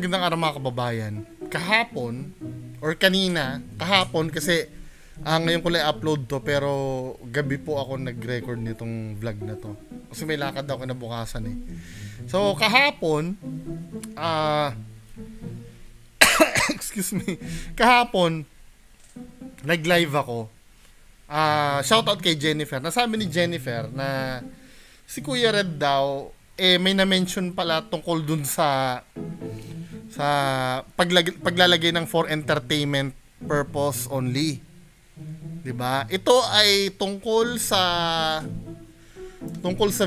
magandang araw mga kababayan. Kahapon, or kahapon kasi ngayon ko lang upload to pero gabi po ako nag-record nitong vlog na to. Kasi may lakad ako kinabukasan eh. So kahapon, excuse me, kahapon, nag-live ako. Shoutout kay Jennifer. Nasabi ni Jennifer na si Kuya Red daw, may na-mention pala tungkol dun sa paglalagay ng for entertainment purpose only. 'Di ba? Ito ay tungkol sa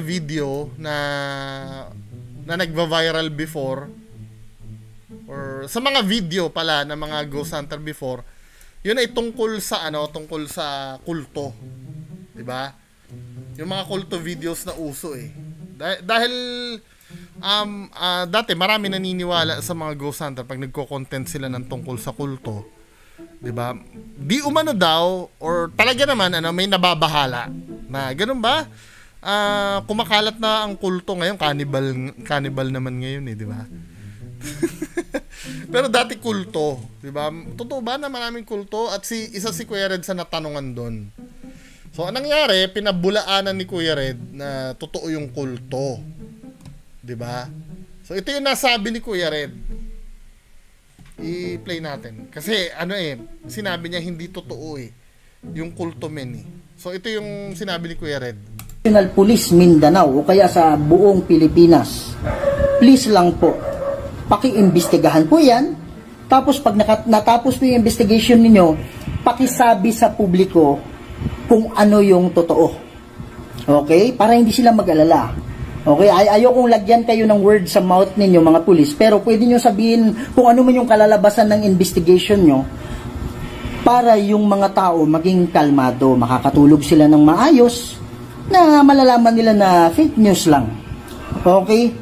video na nagva-viral before, or sa mga video pala na mga ghost hunter before. Yun ay tungkol sa kulto. 'Di ba? Yung mga kulto videos na uso eh. Dahil dati marami naniniwala sa mga ghost hunter pag nagko-content sila ng tungkol sa kulto, 'di ba? Di umano daw, or talaga naman may nababahala na ganun ba? Kumakalat na ang kulto ngayon, cannibal naman ngayon eh, 'di ba? Pero dati kulto, 'di ba? Totoo ba na maraming kulto? At isa si Kuya Red sa natanungan doon. So, anong nangyari? Pinabulaanan ni Kuya Red na totoo yung kulto. 'Di ba? So, ito yung nasabi ni Kuya Red. I-play natin. Kasi, sinabi niya hindi totoo eh. Yung kulto men eh. So, ito yung sinabi ni Kuya Red. National Police Mindanao o kaya sa buong Pilipinas. Please lang po, paki-imbestigahan po yan. Tapos, pag natapos po yung investigation ninyo, pakisabi sa publiko kung ano yung totoo. Okay? Para hindi sila mag-alala. Okay? Ayokong lagyan kayo ng word sa mouth ninyo mga pulis, pero pwede nyo sabihin kung ano man yung kalalabasan ng investigation nyo para yung mga tao maging kalmado, makakatulog sila ng maayos, na malalaman nila na fake news lang. Okay?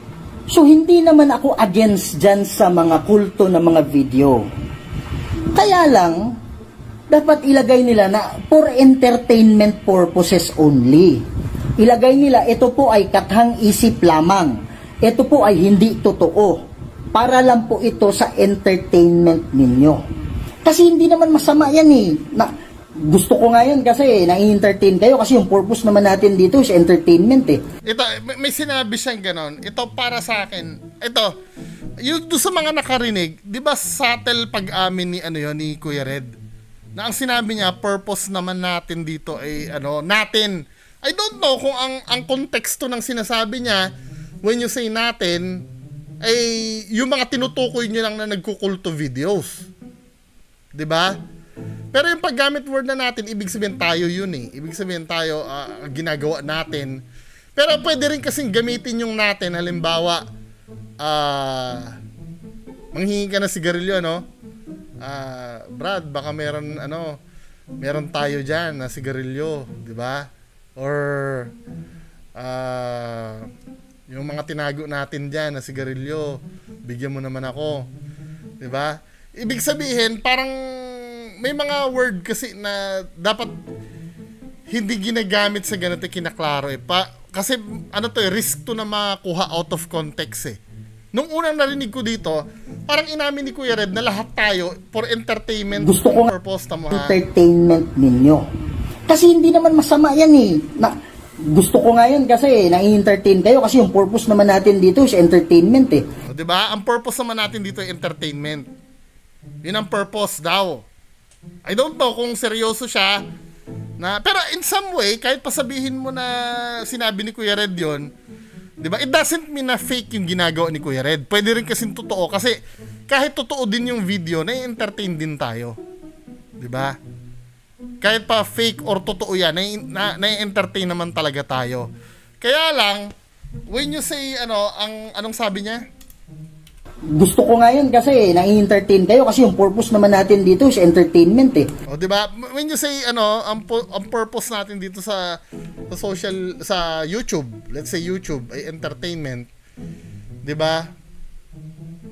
So, hindi naman ako against dyan sa mga kulto na mga video. Kaya lang, dapat ilagay nila na for entertainment purposes only. Ilagay nila, ito po ay kathang isip lamang. Ito po ay hindi totoo. Para lang po ito sa entertainment ninyo. Kasi hindi naman masama yan eh. Gusto ko nga yan kasi na-entertain kayo kasi yung purpose naman natin dito is entertainment eh. Ito, may sinabi siyang ganon. Ito para sa akin. Ito, yung sa mga nakarinig, di ba subtle pag-amin ni Kuya Red? Na ang sinabi niya, purpose naman natin dito ay natin. I don't know kung ang konteksto ng sinasabi niya when you say natin ay yung mga tinutukoy niyo lang na nagkukulto videos. 'Di ba? Pero yung paggamit word na natin, ibig sabihin tayo yun eh. Ibig sabihin tayo ginagawa natin. Pero pwede rin kasing gamitin yung natin, halimbawa manghingi ka ng sigarilyo, no? Brad, baka meron tayo diyan na sigarilyo, 'di ba? Or yung mga tinago natin diyan na sigarilyo, bigyan mo naman ako, 'di ba? Ibig sabihin, parang may mga word kasi na dapat hindi ginagamit sa ganito, kinaklaro eh. Kasi risk to na makuha out of context eh. Nung unang narinig ko dito, parang inamin ni Kuya Red na lahat tayo for entertainment purpose tamo ha. Entertainment ninyo. Kasi hindi naman masama yan eh. Gusto ko nga yan kasi na-entertain kayo kasi yung purpose naman natin dito is entertainment eh. O, diba? Ang purpose naman natin dito ay entertainment. Yun ang purpose daw. I don't know kung seryoso siya. Pero in some way, kahit pasabihin mo na sinabi ni Kuya Red yun, diba? It doesn't mean na fake yung ginagawa ni Kuya Red. Pwede rin kasing totoo. Kasi kahit totoo din yung video, na-entertain din tayo. Diba? Kahit pa fake or totoo yan, na-entertain naman talaga tayo. Kaya lang, when you say, anong sabi niya? Gusto ko nga yun kasi na-entertain kayo kasi yung purpose naman natin dito is entertainment eh. O, diba? When you say, ang purpose natin dito sa YouTube, let's say YouTube, ay entertainment, diba?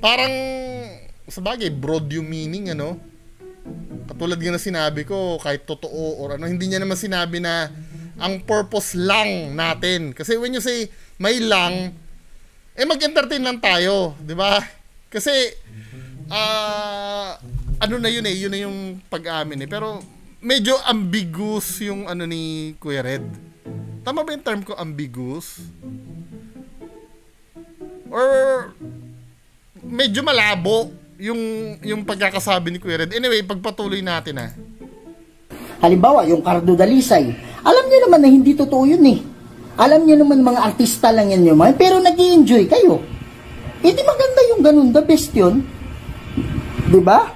Parang, sabagay, broad yung meaning, Katulad nga na sinabi ko, kahit totoo or hindi niya naman sinabi na ang purpose lang natin. Kasi when you say may lang, mag-entertain lang tayo, di ba? Kasi, ano na yun eh, yun na yung pag-amin eh. Pero, medyo ambiguous yung ano ni Kuya Red. Tama ba yung term ko, ambiguous? Or, medyo malabo yung pagkakasabi ni Kuya Red. Anyway, pagpatuloy natin ah. Halimbawa, yung Cardo Dalisay. Alam niyo naman na hindi totoo yun eh. Alam niyo naman mga artista lang yan yun. Pero nag-i-enjoy kayo. Eh di maganda yung ganun. The best yun. Diba?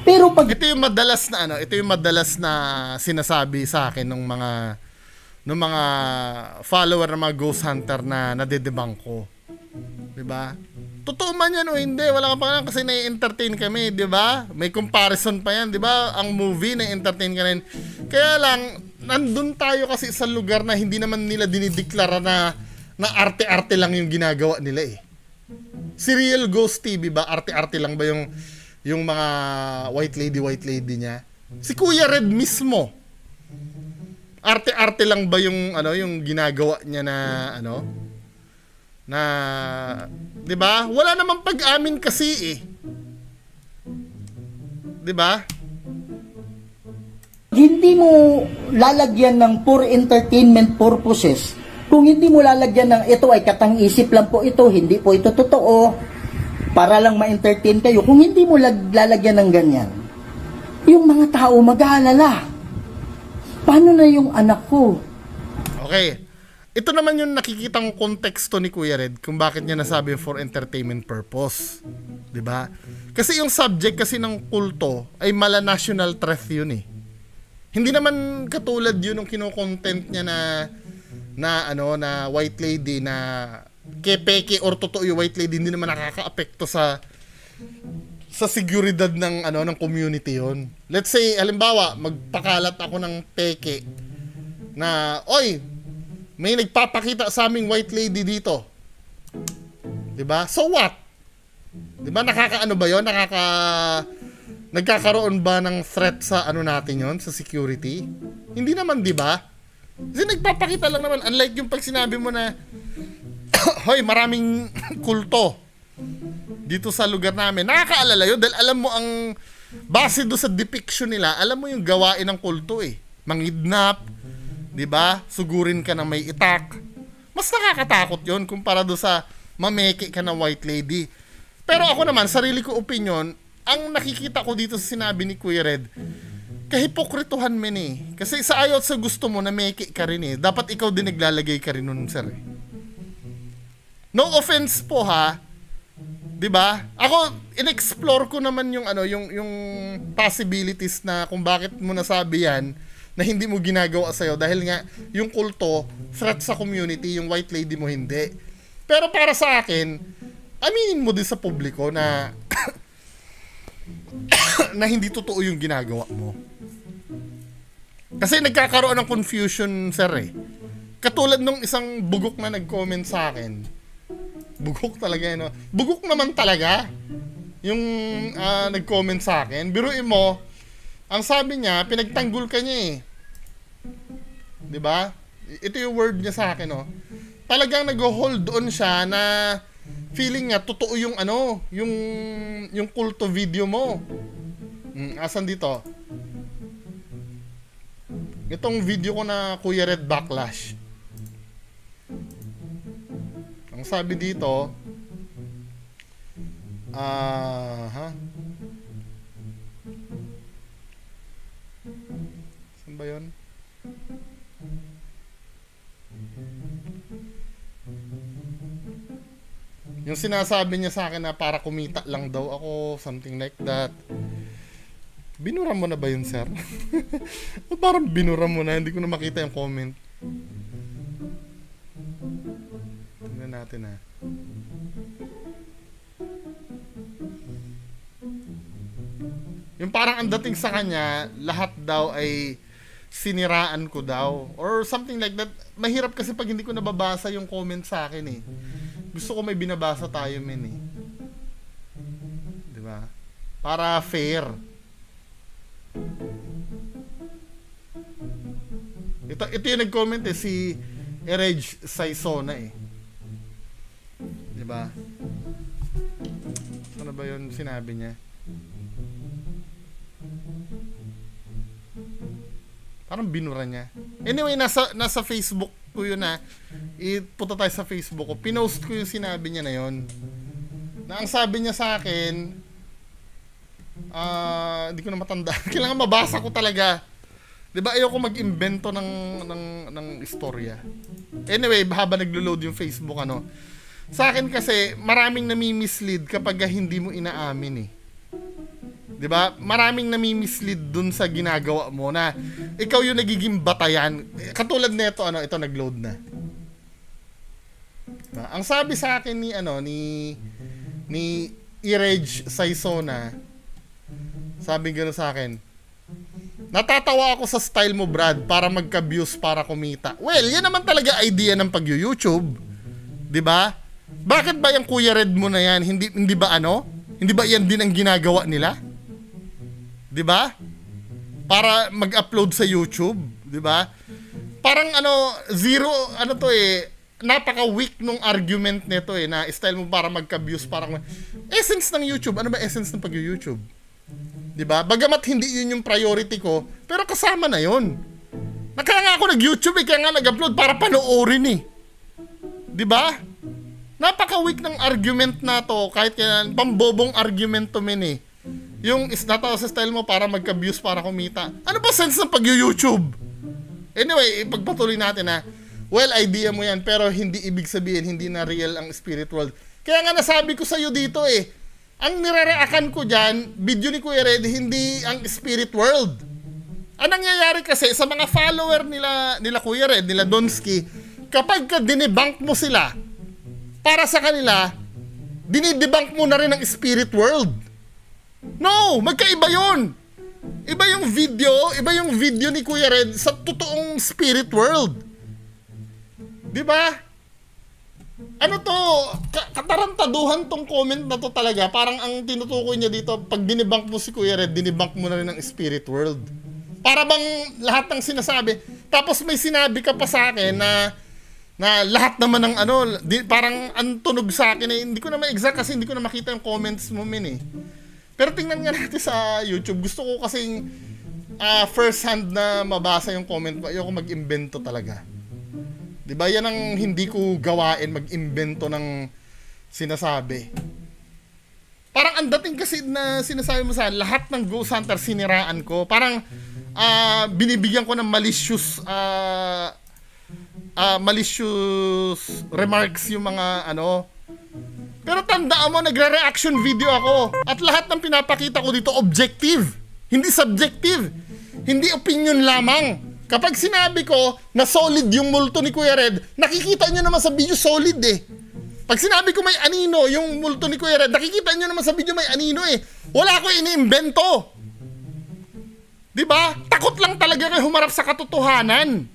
Pero pag... Ito yung madalas na sinasabi sa akin ng mga follower ng mga ghost hunter na nadedebunk ko. Diba? Totoo man yan o hindi, wala ka pa lang kasi nai-entertain kami, di ba? May comparison pa yan, di ba? Ang movie nai-entertain ka rin. Kaya lang, nandun tayo kasi sa lugar na hindi naman nila dinideklara na arte-arte lang yung ginagawa nila eh. Si Real Ghost TV ba, arte-arte lang ba yung mga white lady niya? Si Kuya Red mismo, arte-arte lang ba yung ginagawa niya na 'di ba? Wala namang pag-amin kasi eh. 'Di ba? Hindi mo lalagyan ng for entertainment purposes. Kung hindi mo lalagyan ng ito ay katang-isip lang po ito, hindi po ito totoo, para lang ma-entertain kayo. Kung hindi mo lalagyan ng ganyan, yung mga tao mag-aalala. Paano na yung anak ko? Okay. Ito naman yung nakikitang konteksto ni Kuya Red kung bakit niya nasabi for entertainment purpose. 'Di ba? Kasi yung subject kasi ng kulto ay mala national threat yun eh. Hindi naman katulad yun ng kino-content niya na white lady na kepeke or totoo yung white lady, hindi naman nakaka-apekto sa seguridad ng community yun. Let's say halimbawa magpakalat ako ng peke na oy, may nagpapakita sa aming white lady dito. 'Di ba? So what? 'Di ba nakakaano ba 'yon? Nagkakaroon ba ng threat sa natin 'yon, sa security? Hindi naman, 'di ba? Kasi nagpapakita lang naman, unlike yung pag sinabi mo na hoy, maraming kulto dito sa lugar namin. Nakakaalala 'yun dahil alam mo ang base do sa depiction nila, alam mo yung gawain ng kulto eh. Mangidnap, 'di ba? Sugurin ka na may itak. Mas nakakatakot 'yon kumpara do sa mameke ka na white lady. Pero ako naman, sarili ko opinion, ang nakikita ko dito sa sinabi ni Kuya Red, kahipokrituhan men eh. Kasi sa ayaw sa gusto mo na meke ka rin eh. Dapat ikaw din naglalagay ka rin nun, sir. No offense po ha. 'Di ba? Ako in-explore ko naman yung yung possibilities na kung bakit mo nasabi yan na hindi mo ginagawa sa'yo dahil nga yung kulto, threat sa community, yung white lady mo hindi. Pero para sa akin, aminin mo din sa publiko na na hindi totoo yung ginagawa mo. Kasi nagkakaroon ng confusion, sir eh. Katulad nung isang bugok na nag-comment sa akin. Bugok talaga yun. Bugok naman talaga yung nag-comment sa akin. Biruin mo, ang sabi niya, pinagtanggol ka niya eh. 'Di ba? Ito yung word niya sa akin, oh. Talagang nag-hold on siya na feeling niya totoo yung yung kulto video mo. Asan dito? Itong video ko na Kuya Red Backlash. Ang sabi dito, saan ba yun? Yung sinasabi niya sa akin na para kumita lang daw ako, something like that. Binura mo na ba yun, sir? Parang binura mo na, hindi ko na makita yung comment. Tingnan natin ha. Yung parang ang dating sa kanya, lahat daw ay siniraan ko daw. Or something like that. Mahirap kasi pag hindi ko nababasa yung comment sa akin eh. Gusto ko may binabasa tayo, men eh. 'Di ba? Para fair. Ito yung nag-comment eh, si Erej Saisona eh. 'Di ba? Saan ba yun sinabi niya? Parang binura niya. Anyway, nasa Facebook ko yun na. Ipunta tayo sa Facebook ko. Pinost ko yung sinabi niya na yun. Na ang sabi niya sa akin, hindi ko na matandaan. Kailangan mabasa ko talaga. 'Di ba? Ayoko mag-imbento ng istorya. Anyway, habang naglo-load yung Facebook sa akin kasi maraming nami-mislead kapag hindi mo inaamin eh. 'Di ba? Maraming nami-mislead dun sa ginagawa mo na ikaw yung nagiging batayan. Katulad nito ito nag-load na. Diba? Ang sabi sa akin ni Irej Saisona, sabi gano'n sa akin, natatawa ako sa style mo, Brad, para magka-views, para kumita. Well, yan naman talaga idea ng pag-YouTube. 'Di ba? Bakit ba yung Kuya Red mo na yan? Hindi ba Hindi ba yan din ang ginagawa nila? 'Di ba? Para mag-upload sa YouTube, 'di ba? Parang zero napaka-weak nung argument nito na style mo para magka-views, para essence ng YouTube. Ano ba essence ng pag-YouTube? 'Di ba? Bagamat hindi 'yun yung priority ko, pero kasama na 'yun. Kaya nga ako nag-YouTube kaya nga nag-upload para panoorin 'Di ba? Napaka-weak ng argument na to, kahit kaya pambobong argument to Yung natawa sa style mo para magka-views, para kumita. Ano ba sense ng pag-YouTube? Anyway, ipagpatuloy natin well, idea mo yan, pero hindi ibig sabihin hindi na real ang spirit world. Kaya nga nasabi ko sa iyo dito ang nire-reactan ko dyan, video ni Kuya Red, hindi ang spirit world. Ang nangyayari kasi sa mga follower nila Kuya Red, nila Donsky, kapag dinebunk mo sila, para sa kanila, dinidebunk mo na rin ang spirit world. No, magkaiba yun. Iba yung video ni Kuya Red sa totoong spirit world. 'Di ba? Katarantaduhan tong comment na to talaga. Parang ang tinutukoy niya dito, pag dinebunk mo si Kuya Red, dinebunk mo na rin ang spirit world. Para bang lahat ng sinasabi, tapos may sinabi ka pa sa akin na lahat naman ng parang ang tunog sa akin hindi ko na ma-exact kasi hindi ko na makita yung comments mo Pero tingnan nga natin sa YouTube. Gusto ko kasing first hand na mabasa yung comment mo. Ayoko mag-imbento talaga. 'Di ba? Yan ang hindi ko gawain, mag-imbento ng sinasabi. Parang ang dating kasi na sinasabi mo sa lahat ng Ghost Hunter siniraan ko. Parang binibigyan ko ng malicious remarks yung mga Pero tandaan mo, nagre-reaction video ako. At lahat ng pinapakita ko dito objective, hindi subjective. Hindi opinion lamang. Kapag sinabi ko na solid yung multo ni Kuya Red, nakikita nyo naman sa video solid Pag sinabi ko may anino yung multo ni Kuya Red, nakikita nyo naman sa video may anino Wala ko iniimbento. 'Di ba? Takot lang talaga kayo humarap sa katotohanan.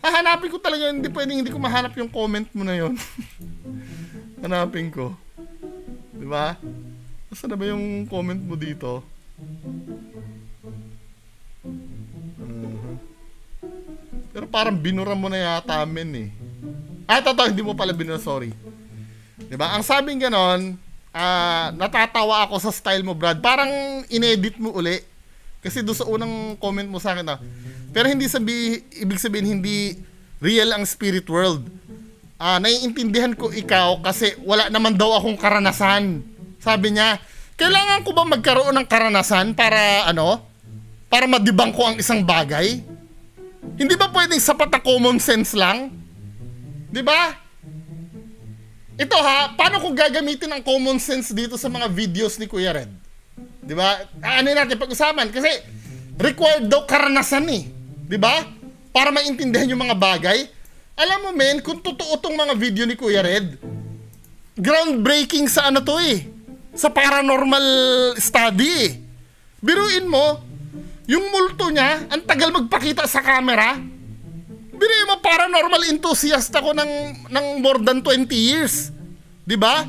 Hahanapin ko talaga, hindi ko mahanap yung comment mo na yon. Hanapin ko. 'Di ba? Nasaan na ba yung comment mo dito? Pero parang binura mo na yata amin hindi mo pala binura, sorry. 'Di ba? Ang sabing ganon, natatawa ako sa style mo, Brad. Parang inedit mo uli. Kasi doon sa unang comment mo sa akin pero ibig sabihin hindi real ang spirit world. Naiintindihan ko ikaw kasi wala naman daw akong karanasan. Sabi niya, kailangan ko ba magkaroon ng karanasan para para madibang ko ang isang bagay? Hindi ba pwedeng sapat na common sense lang? 'Di ba? Ito paano ko gagamitin ang common sense dito sa mga videos ni Kuya Red? 'Di ba? Natin pag-usapan kasi required daw karanasan 'di ba? Para maintindihan yung mga bagay. Alam mo kung totoo tong mga video ni Kuya Red, groundbreaking sa sa paranormal study Biruin mo, yung multo niya, ang tagal magpakita sa camera. Biruin mo, paranormal enthusiast ako ng more than 20 years. 'Di ba?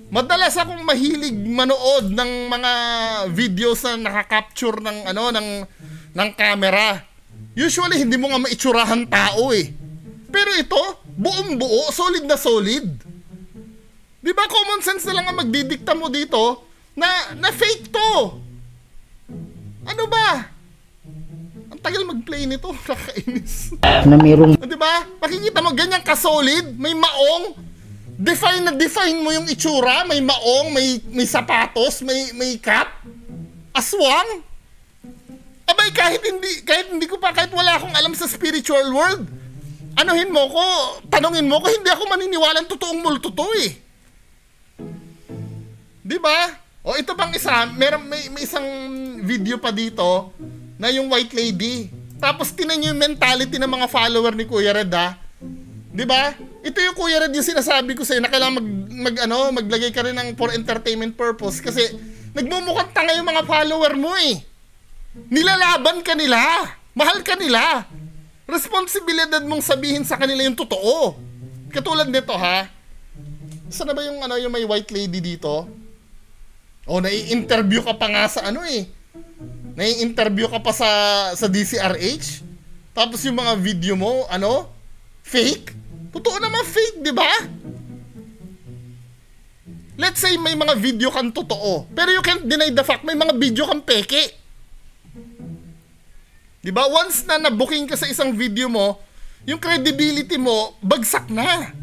Madalas akong mahilig manood ng mga videos na nakaka-capture ng camera. Usually hindi mo nga maitsurahan tao Pero ito, buong buo, solid na solid. 'Di Di ba common sense na lang ang magdidikta mo dito na fake to? Ano ba? Ang tagal mag-play nito, kakainis. Na mayroong Di ba? Makikita mo ganyan ka-solid, may maong, define na define mo yung itsura, may maong, may sapatos, may cap, aswang. Abay, kahit hindi ko pa, kahit wala akong alam sa spiritual world, anuhin mo ko, tanungin mo ko, hindi ako maniniwala ng totoong multo to eh. Di ba? O ito pang isa, may isang video pa dito na yung white lady. Tapos tinan nyo yung mentality ng mga follower ni Kuya Red, ha? Di ba? Ito yung Kuya Red yung sinasabi ko sa'yo na kailangan maglagay ka rin ng for entertainment purpose kasi nagmumukhang tanga yung mga follower mo eh. Nilalaban ka nila. Mahal ka nila. Responsibilidad mong sabihin sa kanila yung totoo. Katulad nito, ha? Saan na ba yung may white lady dito? O, nai-interview ka pa nga sa nai-interview ka pa sa DCRH? Tapos yung mga video mo, fake? Totoo naman fake, di ba? Let's say may mga video kang totoo, pero you can't deny the fact may mga video kang peke. Di ba? Once na na-booking ka sa isang video mo, yung credibility mo, bagsak na.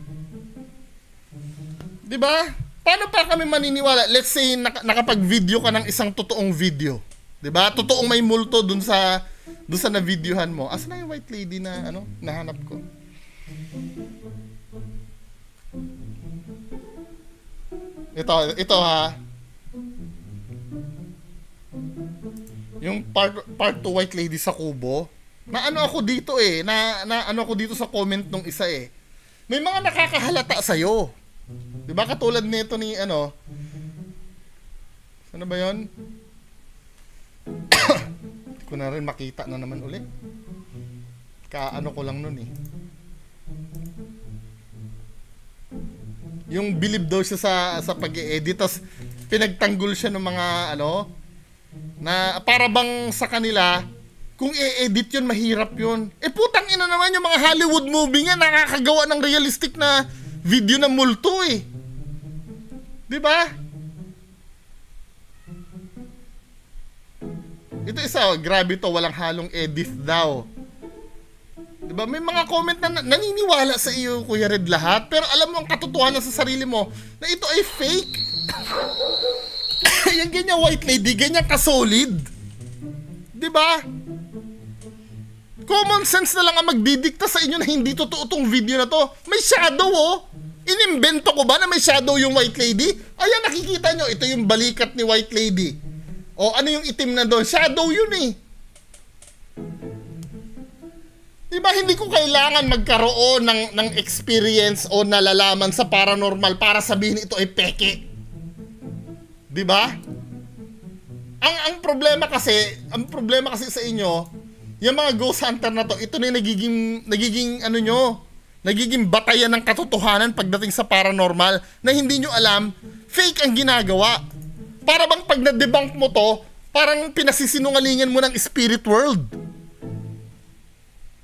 Di ba? Paano pa kami maniniwala? Let's say nakapag-video ka ng isang totoong video. 'Di ba? Totoong may multo dun sa na-videohan mo. Asa na yung white lady na nahanap ko? Ito ha. Yung part 2 white lady sa kubo. Na ako dito eh. Na ako dito sa comment nung isa eh. May mga nakakahalata sa'yo. Diba katulad nito ni ano ba yun? Hindi ko na rin makita na naman ulit. Ko lang nun eh. Yung believe daw siya sa pag-i-edit, tapos pinagtanggol siya ng mga na para bang sa kanila kung i-edit yun, mahirap yun. Putang ina naman yung mga Hollywood movie nga nakakagawa ng realistic na video na multo eh. Di ba? Ito isa, grabe to, walang halong edit daw. Di ba? May mga comment na naniniwala sa iyo, Kuya Red, lahat. Pero alam mo ang katotohanan sa sarili mo na ito ay fake. Yung ganyan white lady, ganyan ka-solid. Di ba? Common sense na lang ang magdidikta sa inyo na hindi totoo tong video na to. May shadow oh. Inimbento ko ba na may shadow yung white lady? Ayan, nakikita nyo. Ito yung balikat ni white lady. O ano yung itim na doon? Shadow yun eh. Diba hindi ko kailangan magkaroon ng experience o nalalaman sa paranormal para sabihin ito ay peke. Diba? Ang problema kasi sa inyo, yung mga ghost hunter na to, ito na yung nagiging batayan ng katotohanan pagdating sa paranormal na hindi nyo alam, fake ang ginagawa. Para bang pag na-debunk mo to, parang pinasisinungalingan mo ng spirit world.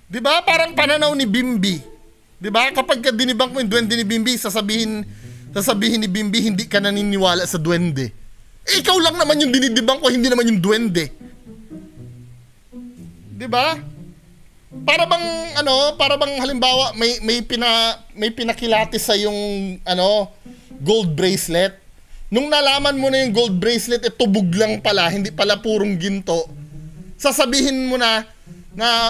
Diba? Parang pananaw ni Bimbi. Diba? Kapag dinibunk mo yung duwende ni Bimbi, sasabihin ni Bimbi, hindi ka naniniwala sa duwende. Ikaw lang naman yung dinidibunk ko, hindi naman yung duwende. Diba? Para bang halimbawa may pinakilatis sa yung gold bracelet. Nung nalaman mo na yung gold bracelet tubog lang pala, hindi pala purong ginto. Sasabihin mo na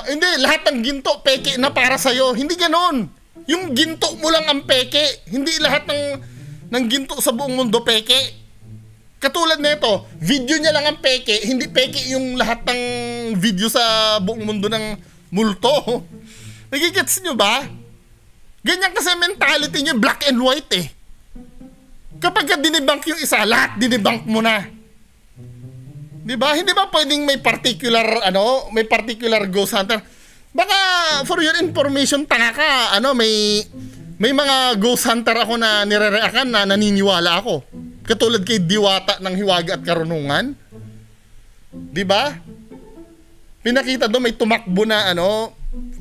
hindi lahat ng ginto peke na para sa iyo. Hindi ganoon. Yung ginto mo lang ang peke, hindi lahat ng ginto sa buong mundo peke. Katulad nito, video niya lang ang peke, hindi peke yung lahat ng video sa buong mundo ng multo. Nagigets nyo ba? Ganyan kasi mentality nyo, black and white eh. Kapag ka dinibunk yung isa, lahat dinibunk mo na. Diba? Hindi ba pwedeng may particular ghost hunter? Baka for your information, tanga ka, may mga ghost hunter ako na nire-reakan na naniniwala ako. Katulad kay Diwata ng Hiwaga at Karunungan. Diba? Pinakita doon may tumakbo na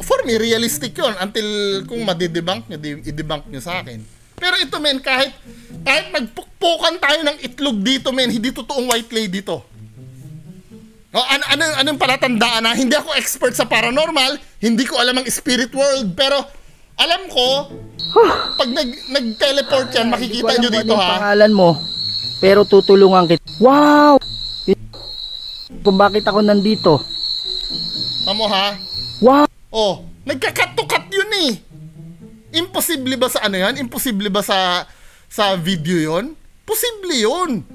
for me realistic 'yon until kung madidebunk nyo, i-debunk nyo sa akin. Pero ito men, kahit magpukpukan tayo ng itlog dito men, hindi totoong white lady to. O, anong palatandaan na? Hindi ako expert sa paranormal, hindi ko alam ang spirit world, pero alam ko, pag nag-teleport yan, makikita nyo dito ha. Pangalan mo, pero tutulungan kita. Wow! Kung bakit ako nandito. Tamo ha? Wow! Oh, nagka-cut to cut yun eh. Imposible ba sa ano yan? Imposible ba sa video yon? Posible yun.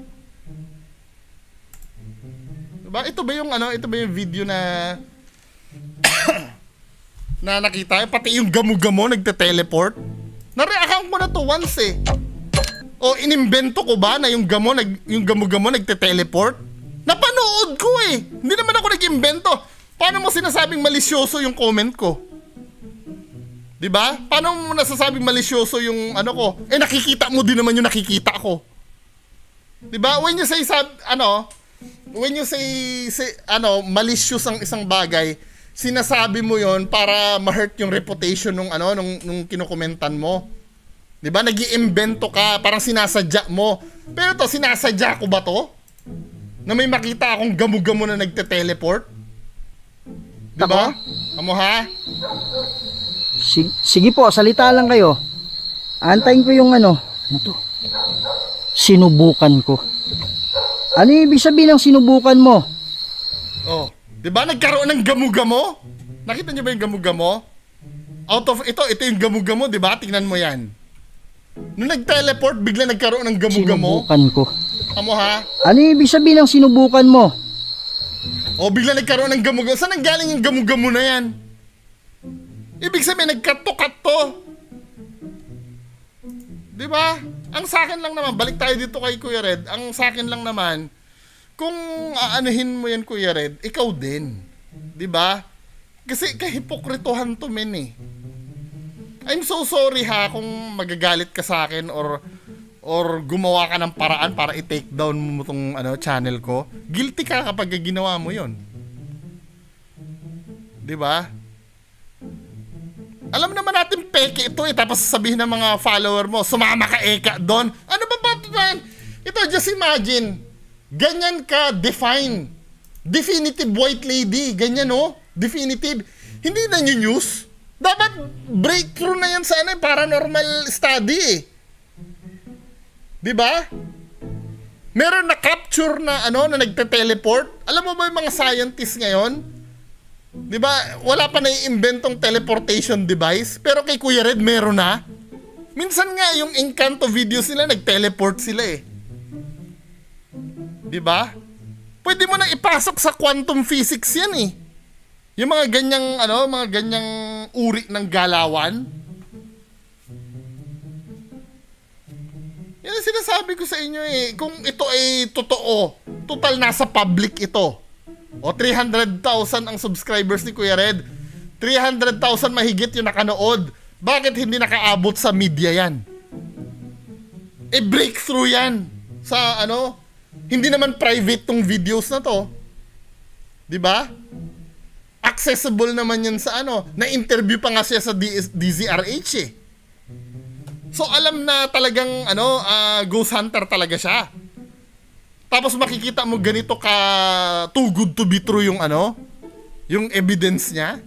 Diba? Ito ba yung video na na nakita? Pati yung gamo-gamo nagte-teleport. Nareakan ko na to once eh. O inimbento ko ba na yung gamo-gamo nagte-teleport? Napanood ko eh. Hindi naman ako nag-imbento. Paano mo sinasabing malisyoso yung comment ko? Diba? Paano mo nasasabing malisyoso yung ano ko? Eh nakikita mo din naman yung nakikita ko. Diba? When you say malicious ang isang bagay, sinasabi mo yon para ma-hurt yung reputation nung kinukomentan mo. 'Di ba? Nag-iimbento ka, parang sinasadya mo. Pero to, sinasadya ko ba to? Na may makita akong gamo-gamo na nagte-teleport? 'Di ba? Amo ha? Sige po, salita lang kayo. Antayin ko yung ano to? Sinubukan ko. Ano ibig sabihin ng sinubukan mo? Oh, 'di ba nagkaroon ng gamo-gamo? Nakita niyo ba yung gamo-gamo? Out of ito yung gamo-gamo, 'di ba? Tingnan mo 'yan. Nung nag-teleport, bigla nagkaroon ng gamo-gamo. Sinubukan ko. Amo ha? Ano ibig sabihin ng sinubukan mo? Oh, bigla nagkaroon ng gamo-gamo. Saan nanggaling yung gamo-gamo na 'yan? Ibig sabihin nag-cut to. 'Di ba? Ang sa akin lang naman, balik tayo dito kay Kuya Red. Ang sa akin lang naman, kung aanuhin mo yan Kuya Red, ikaw din. 'Di ba? Kasi kahipokritohan to men eh. I'm so sorry ha kung magagalit ka sa akin or gumawa ka ng paraan para i-take down mo tong channel ko. Guilty ka kapag ginawa mo 'yon. 'Di ba? Alam naman natin peke ito eh, tapos sasabihin ng mga follower mo, sumama ka eka doon. Ano ba ito? Ito, just imagine, ganyan ka define. Definitive white lady, ganyan no? Definitive. Hindi na news. Dapat breakthrough na yan sa paranormal study eh. 'Di ba? Meron na capture na na nagte-teleport. Alam mo ba yung mga scientists ngayon? 'Di ba? Wala pa naiimbentong teleportation device, pero kay Kuya Red meron na. Minsan nga yung Encanto videos nila nag-teleport sila eh. 'Di ba? Pwede mo na ipasok sa quantum physics 'yan eh. Yung mga ganyang uri ng galawan. Yan ang sinasabi ko sa inyo eh. Kung ito ay totoo, total nasa public ito. O 300,000 ang subscribers ni Kuya Red. 300,000 mahigit yung nakanood. Bakit hindi nakaabot sa media yan? Eh breakthrough yan sa hindi naman private tong videos na to. 'Di ba? Accessible naman yan sa na-interview pa nga siya sa DZRH eh. So alam na talagang ghost hunter talaga siya. Tapos makikita mo ganito ka too good to be true yung yung evidence niya.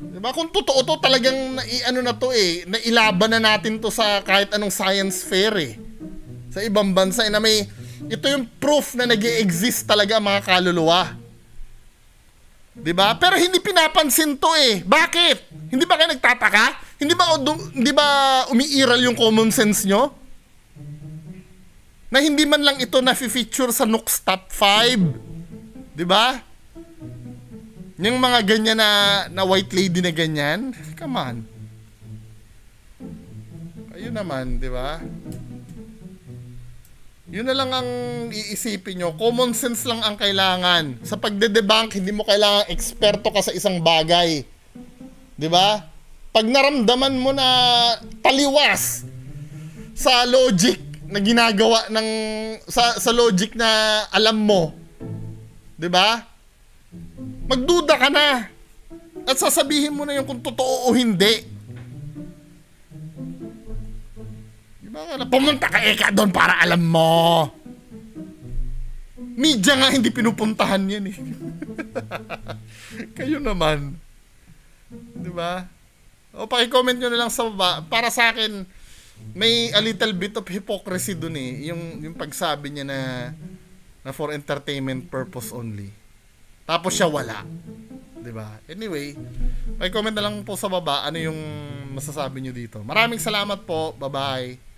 Diba? Kung totoo to talagang na to eh, nailaban na natin to sa kahit anong science fair eh. Sa ibang bansa na ito yung proof na nag-i-exist talaga mga kaluluwa. 'Di ba? Pero hindi pinapansin to eh. Bakit? Hindi ba kayo nagtataka? Hindi ba umiiral yung common sense nyo? Na hindi man lang ito na-feature sa Nook's Top 5. 'Di ba? Yung mga ganyan na white lady na ganyan. Come on. Ayun naman, 'di ba? Yun na lang ang iisipin nyo. Common sense lang ang kailangan. Sa pagde-debunk, hindi mo kailangan eksperto ka sa isang bagay. 'Di ba? Pag naramdaman mo na taliwas sa logic na ginagawa ng sa logic na alam mo, 'di ba? Magduda ka na. At sasabihin mo na yung kung totoo o hindi. Baka na pumunta ka eka doon para alam mo. Media nga hindi pinupuntahan yan eh. Kayo naman. Diba? O paki-comment nyo na lang sa baba. Para sa akin, may a little bit of hypocrisy dun eh. Yung pagsabi niya na for entertainment purpose only. Tapos siya wala. Diba? Anyway, paki-comment na lang po sa baba ano yung masasabi nyo dito. Maraming salamat po. Bye-bye.